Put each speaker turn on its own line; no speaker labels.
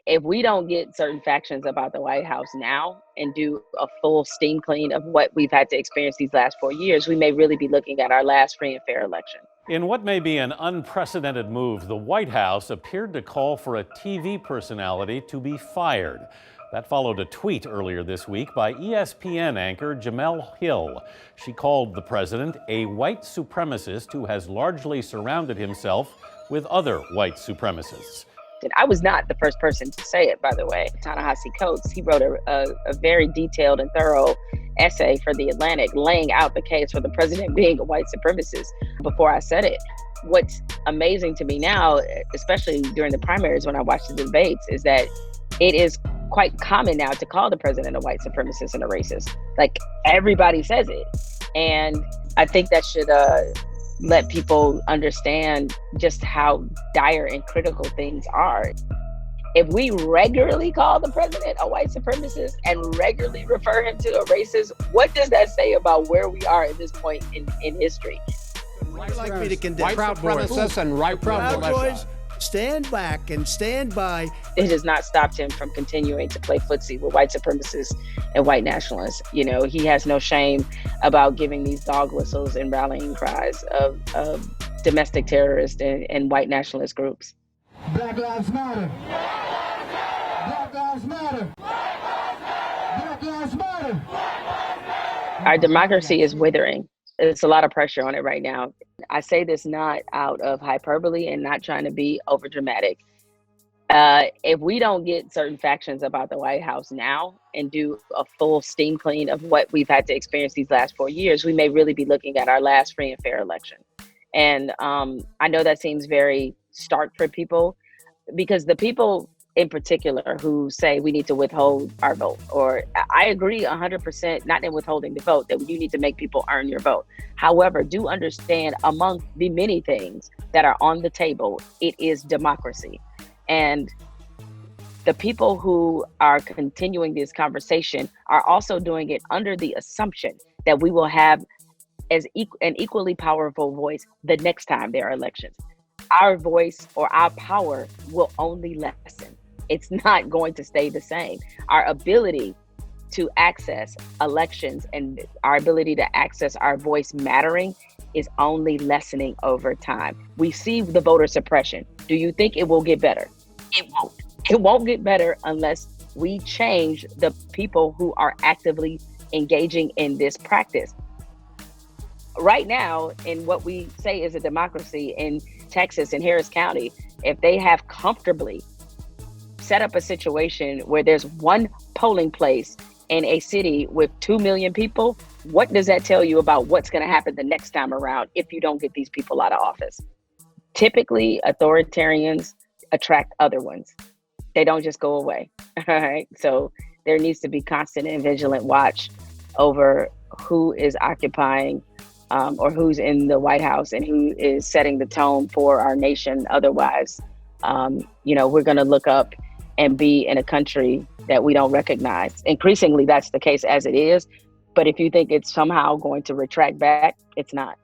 If we don't get certain factions about the White House now and do a full steam clean of what we've had to experience these last 4 years, we may really be looking at our last free and fair election.
In what may be an unprecedented move, the White House appeared to call for a TV personality to be fired. That followed a tweet earlier this week by ESPN anchor Jemele Hill. She called the president a white supremacist who has largely surrounded himself with other white supremacists.
I was not the first person to say it, by the way. Ta-Nehisi Coates, he wrote a very detailed and thorough essay for The Atlantic laying out the case for the president being a white supremacist before I said it. What's amazing to me now, especially during the primaries when I watch the debates, is that it is quite common now to call the president a white supremacist and a racist. Like, everybody says it. And I think that should let people understand just how dire and critical things are. If we regularly call the president a white supremacist and regularly refer him to a racist, what does that say about where we are at this point in history?
Would you like me to condemn
white supremacists and right
Proud Boys? Stand back and stand by.
It has not stopped him from continuing to play footsie with white supremacists and white nationalists. You know, he has no shame about giving these dog whistles and rallying cries of domestic terrorist and white nationalist groups.
Black Lives Matter. Black Lives Matter. Black Lives Matter.
Our democracy is withering. It's a lot of pressure on it right now. I say this not out of hyperbole and not trying to be overdramatic. If we don't get certain factions about the White House now and do a full steam clean of what we've had to experience these last 4 years, we may really be looking at our last free and fair election. And I know that seems very stark for people, because the people in particular who say we need to withhold our vote, or I agree 100%, not in withholding the vote, that you need to make people earn your vote. However, do understand, among the many things that are on the table, it is democracy. And the people who are continuing this conversation are also doing it under the assumption that we will have an equally powerful voice the next time there are elections. Our voice or our power will only lessen. It's not going to stay the same. Our ability to access elections and our ability to access our voice mattering is only lessening over time. We see the voter suppression. Do you think it will get better? It won't. It won't get better unless we change the people who are actively engaging in this practice. Right now, in what we say is a democracy in Texas, in Harris County, if they have comfortably set up a situation where there's one polling place in a city with 2 million people, what does that tell you about what's going to happen the next time around if you don't get these people out of office? Typically, authoritarians attract other ones. They don't just go away. All right. So there needs to be constant and vigilant watch over who is occupying or who's in the White House and who is setting the tone for our nation. Otherwise, we're going to look up and be in a country that we don't recognize. Increasingly, that's the case as it is. But if you think it's somehow going to retract back, it's not.